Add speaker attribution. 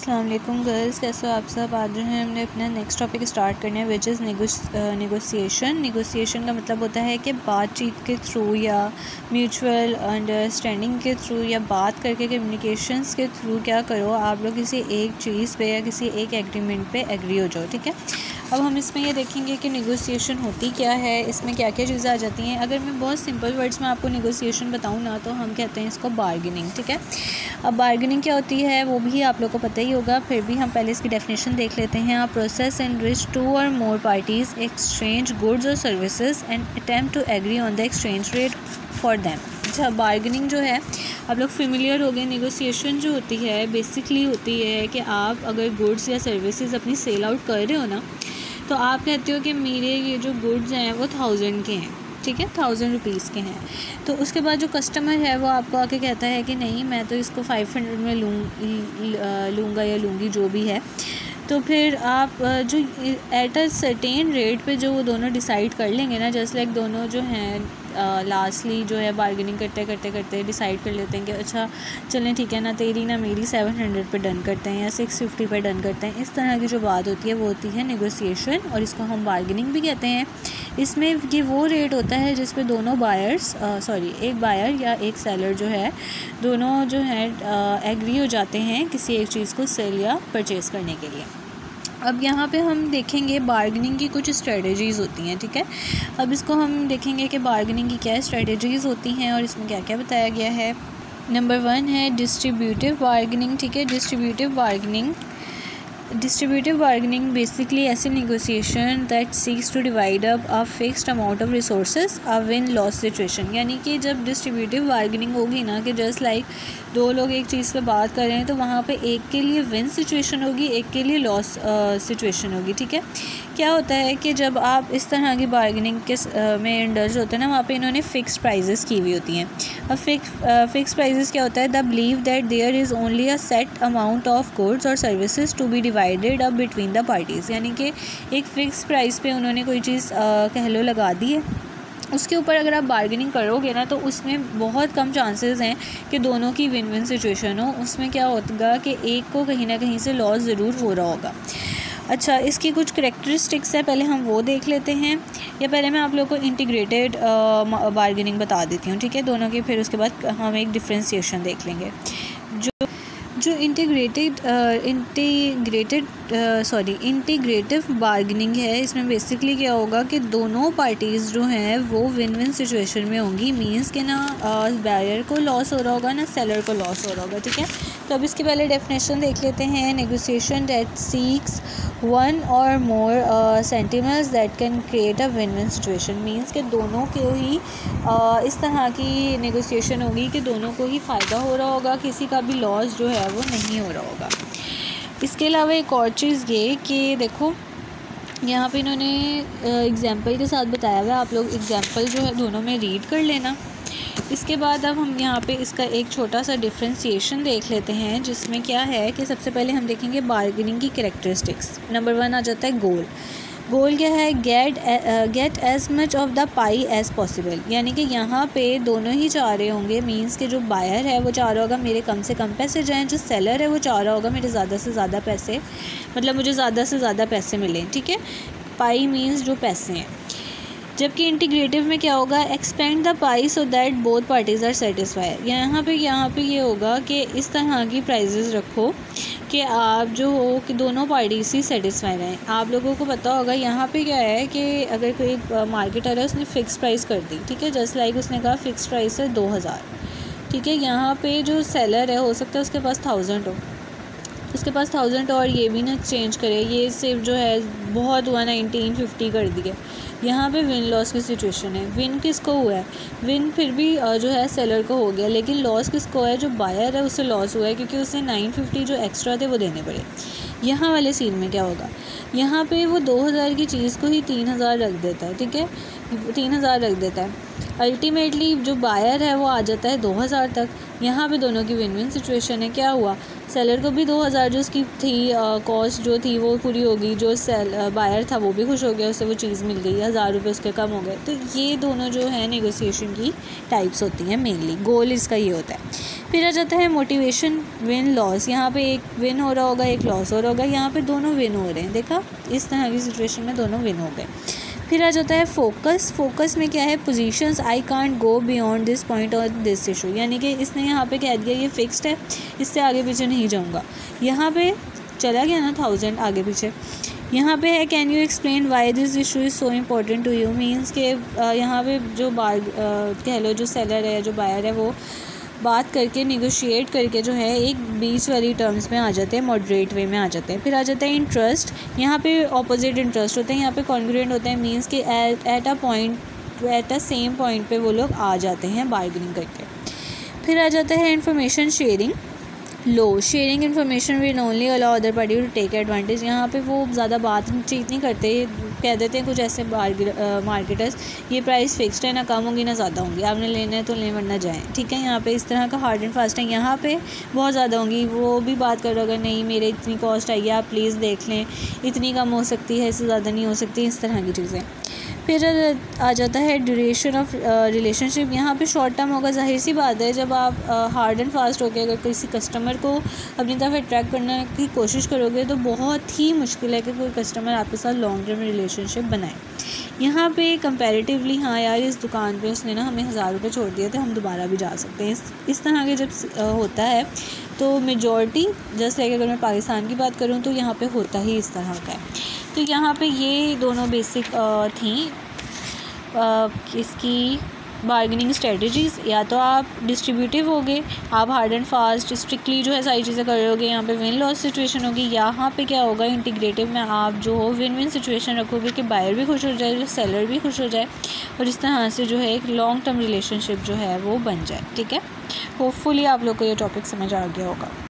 Speaker 1: अस्सलाम वालेकुम गर्ल्स, कैसे हो आप सब। आज जो है हमने अपना नेक्स्ट टॉपिक स्टार्ट करना है विच इज़ नेगोशिएशन। नेगोशिएशन का मतलब होता है कि बातचीत के थ्रू या म्यूचुअल अंडरस्टैंडिंग के थ्रू या बात करके कम्युनिकेशंस के थ्रू क्या करो, आप लोग किसी एक चीज़ पे या किसी एक एग्रीमेंट पे एग्री हो जाओ। ठीक है, अब हम इसमें ये देखेंगे कि नेगोशिएशन होती क्या है, इसमें क्या क्या चीज़ें आ जाती हैं। अगर मैं बहुत सिंपल वर्ड्स में आपको नेगोशिएशन बताऊँ ना, तो हम कहते हैं इसको बार्गेनिंग। ठीक है, अब बार्गेनिंग क्या होती है वो भी आप लोग को पता ही होगा, फिर भी हम पहले इसकी डेफिनेशन देख लेते हैं। आप प्रोसेस इन विच 2 और मोर पार्टीज़ एक्सचेंज गुड्स और services and attempt to agree on the exchange rate for them. अच्छा, बार्गेनिंग जो है आप लोग फेमिलियर हो गए। नेगोशिएशन जो होती है बेसिकली होती है कि आप अगर गुड्स या सर्विसेज अपनी सेल आउट कर रहे हो ना, तो आप कहते हो कि मेरे ये जो गुड्स हैं वो 1000 के हैं। ठीक है, 1000 रुपीज़ के हैं। तो उसके बाद जो कस्टमर है वो आपको आके कहता है कि नहीं, मैं तो इसको 500 में लूँगा या लूँगी, जो भी है। तो फिर आप जो एट अ सर्टेन रेट पे जो वो दोनों डिसाइड कर लेंगे ना, जस्ट लाइक दोनों जो हैं लास्टली जो है बार्गेनिंग करते डिसाइड कर लेते हैं कि अच्छा चलें ठीक है ना, तेरी ना मेरी 700 पे डन करते हैं या 650 पे डन करते हैं। इस तरह की जो बात होती है वो होती है नेगोशिएशन, और इसको हम बार्गेनिंग भी कहते हैं। इसमें ये वो रेट होता है जिस पे दोनों बायर्स एक बायर या एक सेलर जो है, दोनों जो है एग्री हो जाते हैं किसी एक चीज़ को सेल या परचेज़ करने के लिए। अब यहाँ पे हम देखेंगे बार्गेनिंग की कुछ स्ट्रेटजीज़ होती हैं। ठीक है, अब इसको हम देखेंगे कि बार्गेनिंग की क्या स्ट्रेटजीज़ होती हैं और इसमें क्या क्या बताया गया है। नंबर 1 है डिस्ट्रीब्यूटिव बार्गेनिंग। ठीक है, डिस्ट्रीब्यूटिव बार्गेनिंग बेसिकली ऐसी negotiation that seeks to divide up a fixed amount of resources a win loss situation. यानी कि जब डिस्ट्रीब्यूटिव बार्गेनिंग होगी ना, कि जस्ट लाइक दो लोग एक चीज़ पे बात कर रहे हैं, तो वहाँ पे एक के लिए विन सिचुएशन होगी, एक के लिए लॉस सिचुएशन होगी। ठीक है, क्या होता है कि जब आप इस तरह की बार्गेनिंग के में इंडल्ज होते हैं ना, वहाँ पे इन्होंने फ़िक्स प्राइजेस की हुई होती हैं। अब फिक्स प्राइजेस क्या होता है, they believe that there is only a set amount of goods और services to be divided up between the parties. यानी कि एक फ़िक्स प्राइस पे उन्होंने कोई चीज़ कह लो लगा दी है, उसके ऊपर अगर आप बार्गेनिंग करोगे ना, तो उसमें बहुत कम चांसेस हैं कि दोनों की विन विन सिचुएशन हो। उसमें क्या होगा कि एक को कहीं ना कहीं से लॉस ज़रूर हो रहा होगा। अच्छा, इसकी कुछ करैक्टरिस्टिक्स है, पहले हम वो देख लेते हैं, या पहले मैं आप लोगों को इंटीग्रेटेड बार्गेनिंग बता देती हूँ। ठीक है, दोनों की, फिर उसके बाद हम एक डिफ्रेंशिएशन देख लेंगे। जो इंटीग्रेटिव बार्गेनिंग है, इसमें बेसिकली क्या होगा कि दोनों पार्टीज़ जो हैं वो विन विन सिचुएशन में होंगी। मींस कि ना बायर को लॉस हो रहा होगा ना सेलर को लॉस हो रहा होगा। ठीक है, तो अब इसके पहले डेफिनेशन देख लेते हैं। Negotiation that seeks one or more sentiments that can create a win win situation. Means कि दोनों को ही इस तरह की नेगोशिएशन होगी कि दोनों को ही फ़ायदा हो रहा होगा, किसी का भी लॉस जो है वो नहीं हो रहा होगा। इसके अलावा एक और चीज़ ये कि देखो यहाँ पे इन्होंने एग्जाम्पल के साथ बताया हुआ है, आप लोग एग्जाम्पल जो है दोनों में रीड कर लेना। इसके बाद अब हम यहाँ पे इसका एक छोटा सा डिफ्रेंशिएशन देख लेते हैं, जिसमें क्या है कि सबसे पहले हम देखेंगे बार्गेनिंग की कैरेक्टरिस्टिक्स। नंबर 1 आ जाता है गोल क्या है, get as much of the pie as possible. यानी कि यहाँ पे दोनों ही चाह रहे होंगे, मींस कि जो बायर है वो चाह रहा होगा मेरे कम से कम पैसे जाएं, जो सेलर है वो चाह रहा होगा मेरे ज़्यादा से ज़्यादा पैसे, मतलब मुझे ज़्यादा से ज़्यादा पैसे मिलें। ठीक है, पाई मींस जो पैसे हैं। जबकि इंटीग्रेटिव में क्या होगा, expand the pie so that both parties are satisfied. यहाँ पे ये होगा कि इस तरह की प्राइजेज़ रखो कि आप जो हो कि दोनों पार्टीज ही सेटिस्फाई रहें। आप लोगों को पता होगा यहाँ पे क्या है कि अगर कोई मार्केटर है, उसने फ़िक्स प्राइस कर दी। ठीक है, जस्ट लाइक उसने कहा फ़िक्स प्राइस है 2000। ठीक है, यहाँ पे जो सेलर है हो सकता है उसके पास 1000 हो, उसके पास 1000 और ये भी ना चेंज करे, ये सिर्फ जो है बहुत हुआ 1950 कर दिया। यहाँ पे विन लॉस की सिचुएशन है। विन किसको हुआ है, विन फिर भी जो है सेलर को हो गया, लेकिन लॉस किसको है, जो बायर है उससे लॉस हुआ है, क्योंकि उसने 950 जो एक्स्ट्रा थे वो देने पड़े। यहाँ वाले सीन में क्या होगा, यहाँ पे वो 2000 की चीज़ को ही 3000 रख देता है। ठीक है, 3000 रख देता है। अल्टीमेटली जो बायर है वो आ जाता है 2000 तक। यहाँ पे दोनों की विन विन सिचुएशन है। क्या हुआ, सेलर को भी 2000 जो उसकी थी कॉस्ट जो थी वो पूरी होगी, जो बायर था वो भी खुश हो गया, उससे वो चीज़ मिल गई, 1000 रुपये उसके कम हो गए। तो ये दोनों जो है नेगोशिएशन की टाइप्स होती हैं, मेनली गोल इसका ये होता है। फिर आ जाता है मोटिवेशन विन लॉस, यहाँ पे एक विन हो रहा होगा एक लॉस हो रहा होगा, यहाँ पे दोनों विन हो रहे हैं, देखा इस तरह की सिचुएशन में दोनों विन हो गए। फिर आ जाता है फोकस, फोकस में क्या है positions, I can't go beyond this point और दिस इशू, यानी कि इसने यहाँ पे कह दिया ये फिक्स्ड है, इससे आगे पीछे नहीं जाऊँगा, यहाँ पे चला गया ना 1000 आगे पीछे। यहाँ पे है can you explain why this issue is so important to you, means के यहाँ पे जो कह लो जो सेलर है जो बायर है वो बात करके निगोशिएट करके जो है एक बीच वाली टर्म्स में आ जाते हैं, मॉडरेट वे में आ जाते हैं। फिर आ जाता है इंटरेस्ट, यहाँ पे ऑपोजिट इंटरेस्ट होते हैं, यहाँ पे कॉन्ग्रुएंट होते हैं, मीन्स कि एट अ सेम पॉइंट पे वो लोग आ जाते हैं बार्गेनिंग करके। फिर आ जाता है information sharing, low sharing information will only allow other party to take advantage, यहाँ पे वो ज़्यादा बातचीत नहीं करते, कह देते हैं कुछ ऐसे मार्केटर्स ये प्राइस फिक्स्ड है, ना कम होंगी ना ज़्यादा होंगी, आपने लेना है तो ले वरना जाएँ, ठीक है। यहाँ पे इस तरह का हार्ड एंड फास्ट है, यहाँ पे बहुत ज़्यादा होंगी, वो भी बात कर रहा होगा नहीं मेरे इतनी कॉस्ट आई है आप प्लीज़ देख लें, इतनी कम हो सकती है इससे ज़्यादा नहीं हो सकती, इस तरह की चीज़ें। फिर आ जाता है ड्यूरेशन ऑफ रिलेशनशिप, यहाँ पे शॉर्ट टर्म होगा, जाहिर सी बात है जब आप हार्ड एंड फास्ट होकर अगर किसी कस्टमर को अपनी तरफ अट्रैक्ट करने की कोशिश करोगे तो बहुत ही मुश्किल है कि कोई कस्टमर आपके साथ लॉन्ग टर्म रिलेशनशिप बनाए। यहाँ पे कंपैरेटिवली हाँ यार इस दुकान पे उसने ना हमें 1000 रुपये छोड़ दिए थे, हम दोबारा भी जा सकते हैं, इस तरह के जब होता है तो मेजॉरिटी जस्ट लाइक अगर मैं पाकिस्तान की बात करूँ तो यहाँ पे होता ही इस तरह का है। तो यहाँ पे ये दोनों बेसिक थी इसकी बार्गेनिंग स्ट्रेटजीज़, या तो आप डिस्ट्रीब्यूटिव होगे, आप हार्ड एंड फास्ट स्ट्रिक्टली जो है सारी चीज़ें कर रहे होगे, यहाँ पे विन लॉस सिचुएशन होगी, यहाँ पे क्या होगा इंटीग्रेटिव में आप जो हो विन विन सिचुएशन रखोगे कि बायर भी खुश हो जाए जो सेलर भी खुश हो जाए, और इस तरह से जो है एक लॉन्ग टर्म रिलेशनशिप जो है वो बन जाए, ठीक है। होपफुली आप लोग को ये टॉपिक समझ आ गया होगा।